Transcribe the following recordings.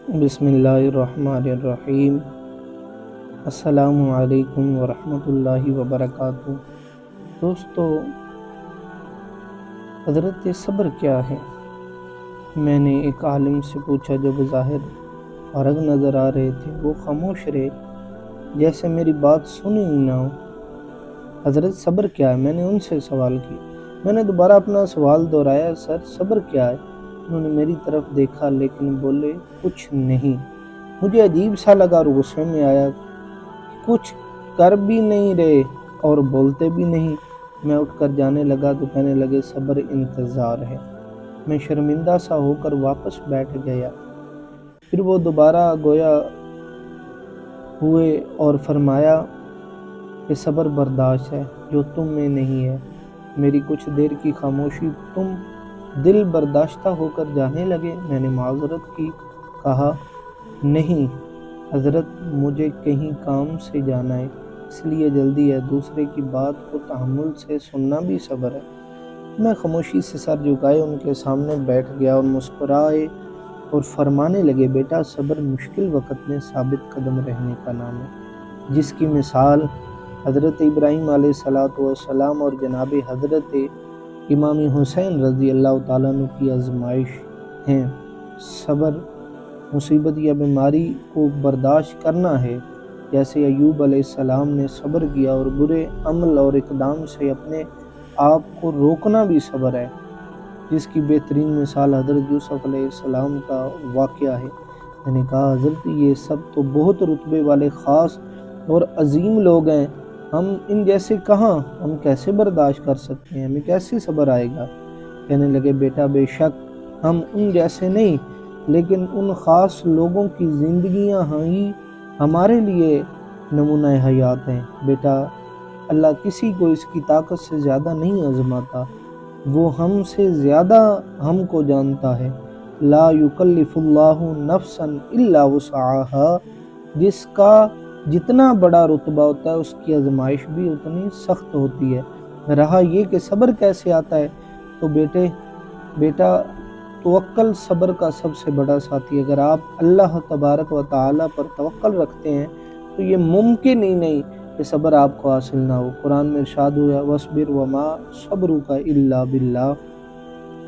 بسم اللہ الرحمن الرحیم۔ السلام علیکم ورحمۃ اللہ وبرکاتہ۔ دوستو، حضرت صبر کیا ہے؟ میں نے ایک عالم سے پوچھا جو بظاہر فارغ نظر آ رہے تھے۔ وہ خاموش رہے، جیسے میری بات سنی ہی نہ ہو۔ حضرت صبر کیا ہے؟ میں نے ان سے سوال کیا۔ میں نے دوبارہ اپنا سوال دہرایا، سر صبر کیا ہے؟ انہوں نے میری طرف دیکھا لیکن بولے کچھ نہیں۔ مجھے عجیب سا لگا اور غصے میں آیا۔ کچھ کر بھی نہیں رہے اور بولتے بھی نہیں۔ میں اٹھ کر جانے لگا تو کہنے لگے صبر انتظار ہے۔ میں شرمندہ سا ہو کر واپس بیٹھ گیا۔ پھر وہ دوبارہ گویا ہوئے اور فرمایا کہ صبر برداشت ہے جو تم میں نہیں ہے۔ میری کچھ دیر کی خاموشی، تم دل برداشتہ ہو کر جانے لگے؟ میں نے معذرت کی، کہا نہیں حضرت، مجھے کہیں کام سے جانا ہے، اس لیے جلدی ہے۔ دوسرے کی بات کو تحمل سے سننا بھی صبر ہے۔ میں خاموشی سے سر جھکائے ان کے سامنے بیٹھ گیا اور مسکرائے اور فرمانے لگے بیٹا، صبر مشکل وقت میں ثابت قدم رہنے کا نام ہے، جس کی مثال حضرت ابراہیم علیہ السلام اور جناب حضرت امام حسین رضی اللہ تعالیٰ عنہ کی آزمائش ہیں۔ صبر مصیبت یا بیماری کو برداشت کرنا ہے، جیسے ایوب علیہ السلام نے صبر کیا، اور برے عمل اور اقدام سے اپنے آپ کو روکنا بھی صبر ہے، جس کی بہترین مثال حضرت یوسف علیہ السلام کا واقعہ ہے۔ میں نے کہا حضرت یہ سب تو بہت رتبے والے خاص اور عظیم لوگ ہیں، ہم ان جیسے کہاں؟ ہم کیسے برداشت کر سکتے ہیں؟ ہمیں کیسے صبر آئے گا؟ کہنے لگے بیٹا بے شک ہم ان جیسے نہیں، لیکن ان خاص لوگوں کی زندگیاں ہی ہمارے لیے نمونہ حیات ہیں۔ بیٹا، اللہ کسی کو اس کی طاقت سے زیادہ نہیں آزماتا، وہ ہم سے زیادہ ہم کو جانتا ہے۔ لا یکلف اللہ نفسا الا وسعها، جس کا جتنا بڑا رتبہ ہوتا ہے اس کی آزمائش بھی اتنی سخت ہوتی ہے۔ رہا یہ کہ صبر کیسے آتا ہے، تو بیٹا توکل صبر کا سب سے بڑا ساتھی۔ اگر آپ اللہ تبارک و تعالی پر توکل رکھتے ہیں تو یہ ممکن ہی نہیں کہ صبر آپ کو حاصل نہ ہو۔ قرآن میں ارشاد ہوا وَاصْبِرْ وَمَا صَبْرُكَ إِلَّا بِاللَّهِ،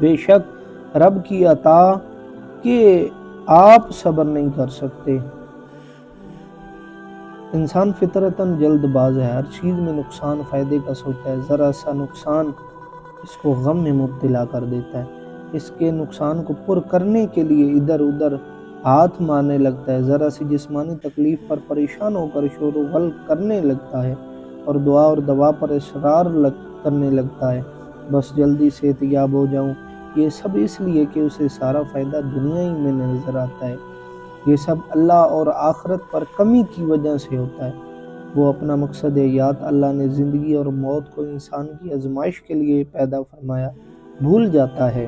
بے شک رب کی عطا کہ آپ صبر نہیں کر سکتے۔ انسان فطرتاً جلد باز ہے، ہر چیز میں نقصان فائدے کا سوچتا ہے۔ ذرا سا نقصان اس کو غم میں مبتلا کر دیتا ہے، اس کے نقصان کو پر کرنے کے لیے ادھر ادھر ہاتھ مارنے لگتا ہے، ذرا سی جسمانی تکلیف پر پریشان ہو کر شور و غل کرنے لگتا ہے اور دعا اور دوا پر اصرار کرنے لگتا ہے، بس جلدی صحت یاب ہو جاؤں۔ یہ سب اس لیے کہ اسے سارا فائدہ دنیا ہی میں نظر آتا ہے۔ یہ سب اللہ اور آخرت پر کمی کی وجہ سے ہوتا ہے۔ وہ اپنا مقصد حیات، اللہ نے زندگی اور موت کو انسان کی آزمائش کے لیے پیدا فرمایا، بھول جاتا ہے۔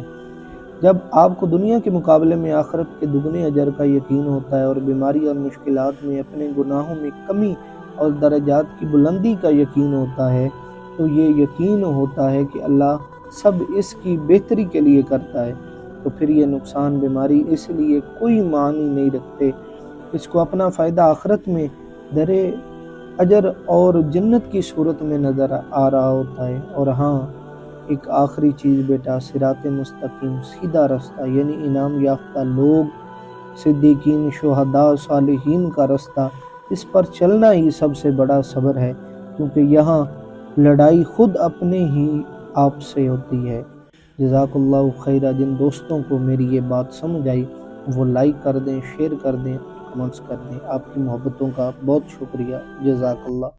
جب آپ کو دنیا کے مقابلے میں آخرت کے دگنے اجر کا یقین ہوتا ہے اور بیماری اور مشکلات میں اپنے گناہوں میں کمی اور درجات کی بلندی کا یقین ہوتا ہے، تو یہ یقین ہوتا ہے کہ اللہ سب اس کی بہتری کے لیے کرتا ہے، تو پھر یہ نقصان، بیماری اس لیے کوئی معنی نہیں رکھتے۔ اس کو اپنا فائدہ آخرت میں درے اجر اور جنت کی صورت میں نظر آ رہا ہوتا ہے۔ اور ہاں، ایک آخری چیز بیٹا، صراط مستقیم، سیدھا رستہ، یعنی انعام یافتہ لوگ، صدیقین، شہداء، صالحین کا رستہ، اس پر چلنا ہی سب سے بڑا صبر ہے، کیونکہ یہاں لڑائی خود اپنے ہی آپ سے ہوتی ہے۔ جزاک اللہ خیرہ۔ جن دوستوں کو میری یہ بات سمجھ آئی وہ لائک کر دیں، شیئر کر دیں، کمنٹس کر دیں۔ آپ کی محبتوں کا بہت شکریہ۔ جزاک اللہ۔